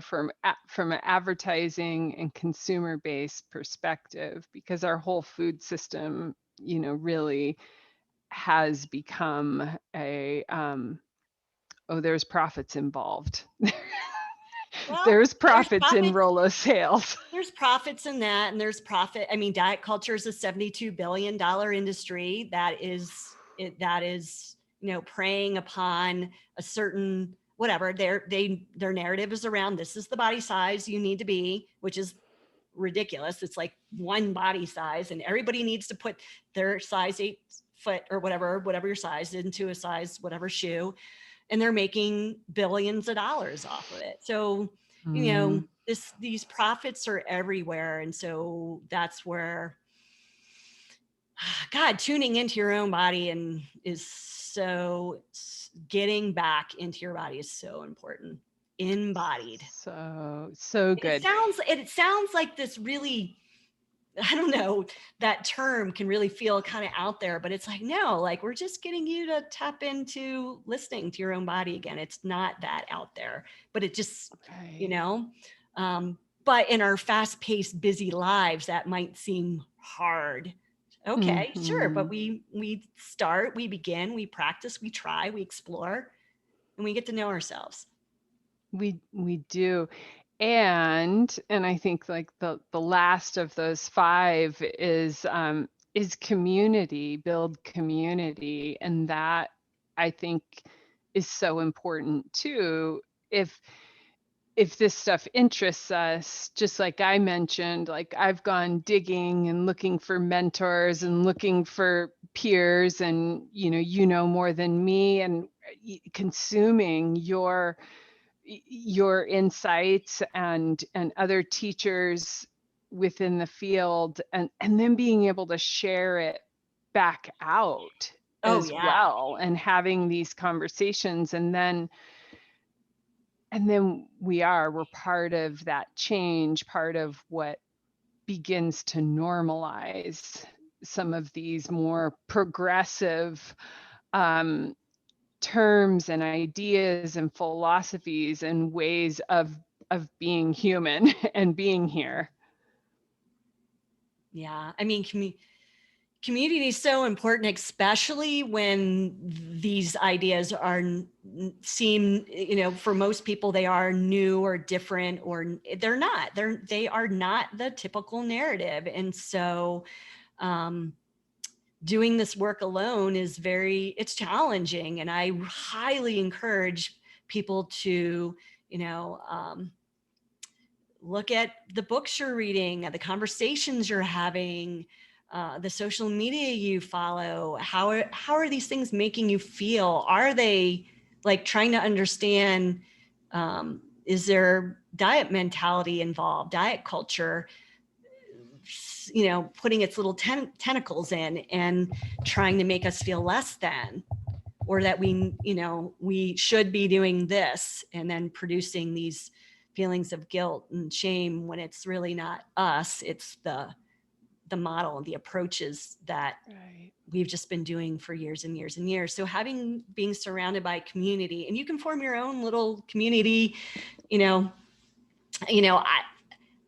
Speaker 1: from an advertising and consumer based perspective, because our whole food system, really has become there's profits involved.
Speaker 2: well,
Speaker 1: There's profits in Rolo sales.
Speaker 2: there's profits in that, and there's profit. I mean, diet culture is a $72 billion industry that is preying upon a certain whatever. Their narrative is around, this is the body size you need to be, which is ridiculous. It's like one body size, and everybody needs to put their size 8 foot or whatever your size into a size whatever shoe, and they're making billions of dollars off of it. So,
Speaker 1: Mm.
Speaker 2: these profits are everywhere. And so that's where God, tuning into your own body and is so, getting back into your body is so important. Embodied.
Speaker 1: So
Speaker 2: It
Speaker 1: good.
Speaker 2: sounds, it sounds like this really, I don't know, that term can really feel kind of out there, but it's like, no, like we're just getting you to tap into listening to your own body again. It's not that out there, but it just, you
Speaker 1: Right.
Speaker 2: know, but in our fast paced, busy lives, that might seem hard. Okay, sure. But
Speaker 1: Hmm.
Speaker 2: we start, we begin, we practice, we try, we explore, and we get to know ourselves.
Speaker 1: We do. And I think like the last of those five is community, build community. And that I think is so important too. If if this stuff interests us, just like I mentioned, like I've gone digging and looking for mentors and looking for peers, and you know more than me, and consuming your insights and other teachers within the field, and then being able to share it back out
Speaker 2: Oh
Speaker 1: as
Speaker 2: yeah.
Speaker 1: well, and having these conversations, and then we're part of that change, part of what begins to normalize some of these more progressive um, terms and ideas and philosophies and ways of being human and being here.
Speaker 2: Yeah. I mean, community is so important, especially when these ideas are seem, for most people they are new or different, or they are not the typical narrative. And so um, doing this work alone is it's challenging, and I highly encourage people to, you know um, look at the books you're reading, the conversations you're having, the social media you follow. How are these things making you feel? Are they, like, trying to understand, is there diet mentality involved, diet culture, putting its little tentacles in and trying to make us feel less than, or that we should be doing this, and then producing these feelings of guilt and shame when it's really not us, it's the model and the approaches that
Speaker 1: Right.
Speaker 2: we've just been doing for years and years and years. So being surrounded by community, and you can form your own little community. you know you know I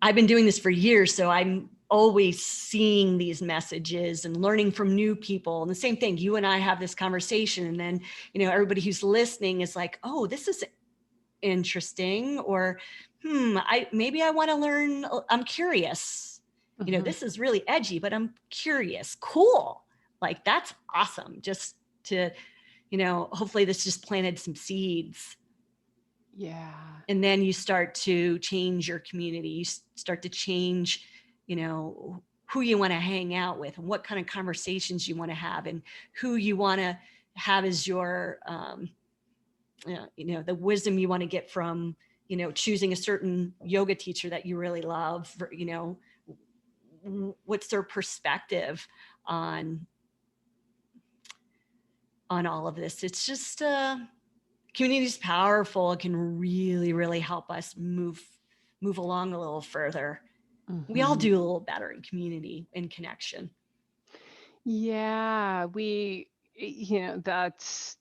Speaker 2: I've been doing this for years, so I'm always seeing these messages and learning from new people. And the same thing, you and I have this conversation, and then, everybody who's listening is like, oh, this is interesting, or, maybe I want to learn. I'm curious.
Speaker 1: Hmm.
Speaker 2: This is really edgy, but I'm curious. Cool. Like, that's awesome. Just to, hopefully this just planted some seeds,
Speaker 1: Yeah.
Speaker 2: and then you start to change your community. You start to change, who you want to hang out with, and what kind of conversations you want to have, and who you want to have as your the wisdom you want to get from, choosing a certain yoga teacher that you really love. What's their perspective on all of this. It's just community is powerful. It can really, really help us move along a little further. We all
Speaker 1: Hmm.
Speaker 2: do a little better in community and connection.
Speaker 1: Yeah, that's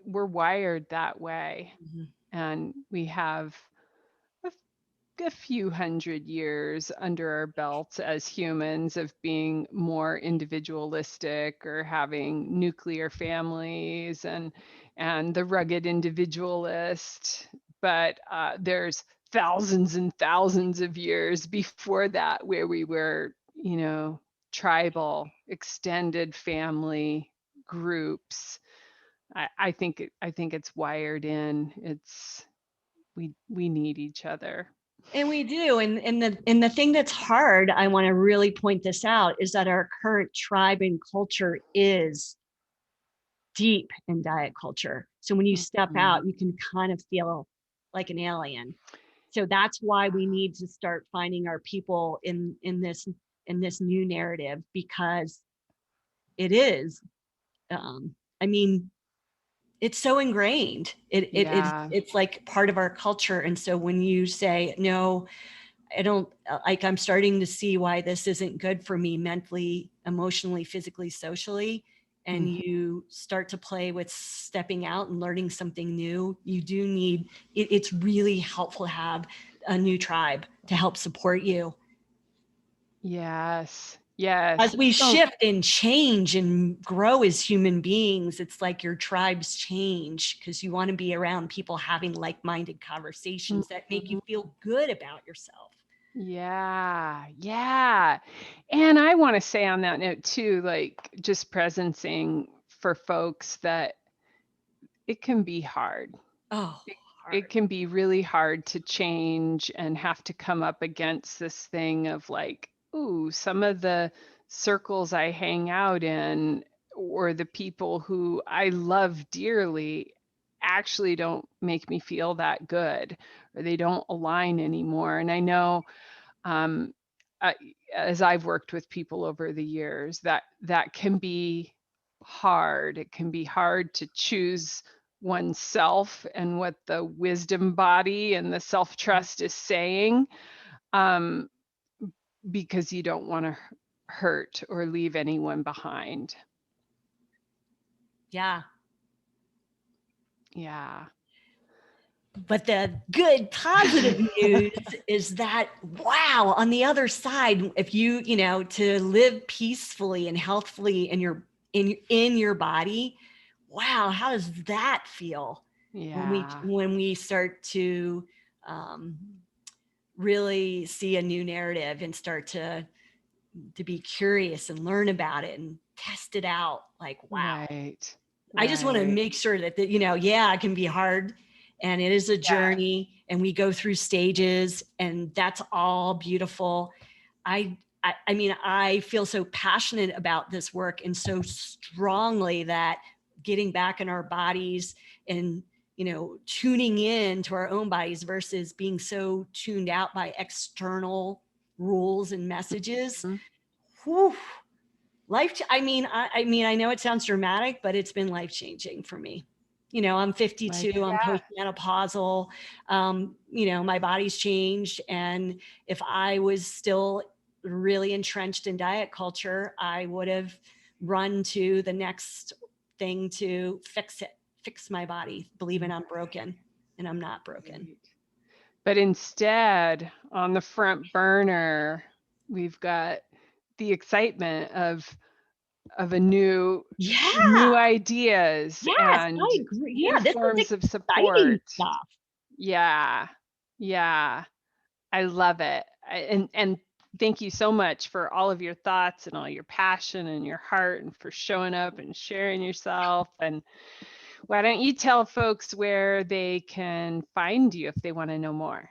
Speaker 1: we're wired that way,
Speaker 2: Mhm.
Speaker 1: and we have a few hundred years under our belts as humans of being more individualistic, or having nuclear families, and the rugged individualist. But there's thousands and thousands of years before that where we were, tribal, extended family groups. I think it's wired in. It's we need each other.
Speaker 2: And we do. And the thing that's hard, I want to really point this out, is that our current tribe and culture is deep in diet culture. So when you step
Speaker 1: Mhm.
Speaker 2: out, you can kind of feel like an alien. So that's why we need to start finding our people in this new narrative, because it is. I mean, it's so ingrained.
Speaker 1: Yeah.
Speaker 2: It's like part of our culture. And so when you say, no, I don't like, I'm starting to see why this isn't good for me mentally, emotionally, physically, socially. And
Speaker 1: Mhm.
Speaker 2: you start to play with stepping out and learning something new. You do need it's really helpful to have a new tribe to help support you
Speaker 1: Yes.
Speaker 2: as
Speaker 1: Yes.
Speaker 2: we
Speaker 1: So
Speaker 2: shift and change and grow as human beings. It's like your tribes change because you want to be around people having like-minded conversations that make you
Speaker 1: Mhm.
Speaker 2: feel good about yourself.
Speaker 1: Yeah. Yeah. And I want to say on that note too, like just presencing for folks that it can be hard.
Speaker 2: Oh,
Speaker 1: It
Speaker 2: hard.
Speaker 1: can be really hard to change and have to come up against this thing of like, ooh, some of the circles I hang out in or the people who I love dearly actually don't make me feel that good or they don't align anymore. And I know um, I, as I've worked with people over the years, that can be hard. It can be hard to choose oneself and what the wisdom body and the self trust is saying, um, because you don't want to hurt or leave anyone behind.
Speaker 2: Yeah.
Speaker 1: Yeah.
Speaker 2: But the good positive news is that, wow, on the other side, if to live peacefully and healthfully in your body, wow, how does that feel
Speaker 1: Yeah.
Speaker 2: when we start to um, really see a new narrative and start to be curious and learn about it and test it out? Like, wow,
Speaker 1: Right.
Speaker 2: I just want to
Speaker 1: Right.
Speaker 2: make sure that, yeah, it can be hard and it is a
Speaker 1: Yeah.
Speaker 2: journey and we go through stages and that's all beautiful. I mean, I feel so passionate about this work and so strongly that getting back in our bodies and, tuning in to our own bodies versus being so tuned out by external rules and messages.
Speaker 1: Mhm.
Speaker 2: Whew, I know it sounds dramatic, but it's been life changing for me. I'm
Speaker 1: Like,
Speaker 2: 52, I'm
Speaker 1: yeah.
Speaker 2: postmenopausal. My body's changed. And if I was still really entrenched in diet culture, I would have run to the next thing to fix my body, believing I'm broken, and I'm not broken.
Speaker 1: Right. But instead, on the front burner, we've got the excitement of a new
Speaker 2: Yeah.
Speaker 1: ideas
Speaker 2: Yes,
Speaker 1: and
Speaker 2: I agree.
Speaker 1: new
Speaker 2: Yeah, this is
Speaker 1: forms of
Speaker 2: exciting
Speaker 1: support.
Speaker 2: stuff.
Speaker 1: Yeah. Yeah. I love it. And thank you so much for all of your thoughts and all your passion and your heart and for showing up and sharing yourself. And why don't you tell folks where they can find you if they want to know more?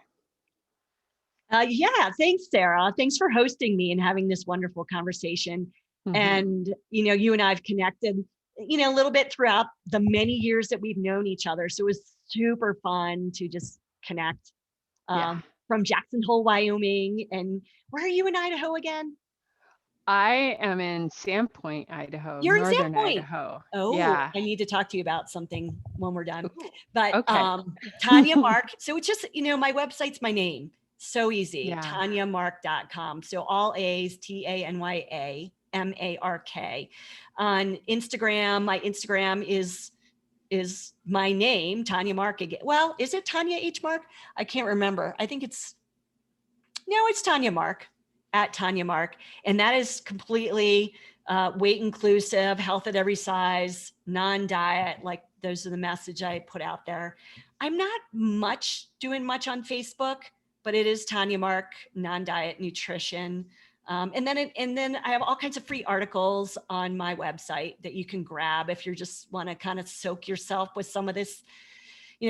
Speaker 2: Yeah, thanks, Sarah. Thanks for hosting me and having this wonderful conversation.
Speaker 1: Mhm.
Speaker 2: And, you and I have connected, a little bit throughout the many years that we've known each other. So it was super fun to just connect
Speaker 1: Yeah.
Speaker 2: from Jackson Hole, Wyoming. And where are you in Idaho again?
Speaker 1: I am in Sandpoint, Idaho,
Speaker 2: You're in
Speaker 1: northern
Speaker 2: Sandpoint.
Speaker 1: Idaho.
Speaker 2: Oh,
Speaker 1: Yeah.
Speaker 2: I need to talk to you about something when we're done.
Speaker 1: Ooh,
Speaker 2: But
Speaker 1: okay.
Speaker 2: Tanya Mark. So it's just, my website's my name. So easy.
Speaker 1: Yeah.
Speaker 2: TanyaMark.com. So all A's, TANYAMARK. On Instagram, my Instagram is my name, Tanya Mark again. Well, is it Tanya H. Mark? I can't remember. I think it's Tanya Mark at Tanya Mark. And that is completely weight inclusive, health at every size, non-diet. Like those are the message I put out there. I'm not doing much on Facebook, but it is Tanya Mark, non-diet nutrition. And then I have all kinds of free articles on my website that you can grab if you just want to kind of soak yourself with some of this,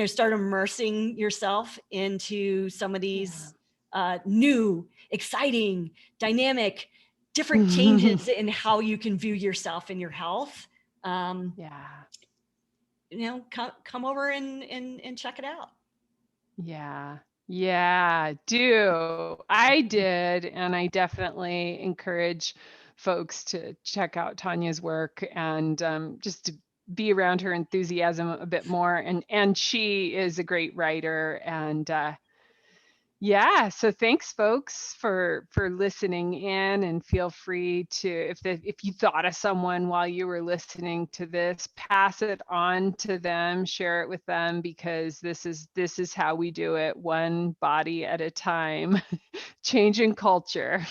Speaker 2: start immersing yourself into some of these new, exciting, dynamic, different
Speaker 1: Yeah.
Speaker 2: changes in how you can view yourself and your health. Um,
Speaker 1: Yeah.
Speaker 2: come over and check it out.
Speaker 1: Yeah. Yeah, do. I did, and I definitely encourage folks to check out Tanya's work and just to be around her enthusiasm a bit more. And she is a great writer. And yeah, so thanks folks for listening in, and feel free to, if you thought of someone while you were listening to this, pass it on to them, share it with them, because this is how we do it, one body at a time. Changing culture.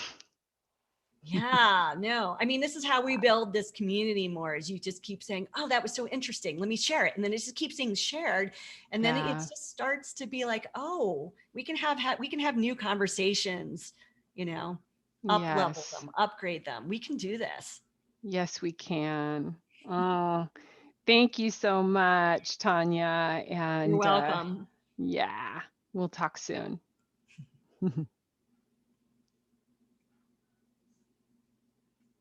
Speaker 2: Yeah, no. I mean, this is how we build this community more, is you just keep saying, oh, that was so interesting. Let me share it. And then it just keeps being shared. And then it
Speaker 1: Yeah.
Speaker 2: just starts to be like, oh, we can have new conversations, you know, up level
Speaker 1: Yes.
Speaker 2: them, upgrade them. We can do this.
Speaker 1: Yes, we can. Oh, thank you so much, Tanya.
Speaker 2: You're
Speaker 1: And
Speaker 2: welcome.
Speaker 1: yeah, we'll talk soon.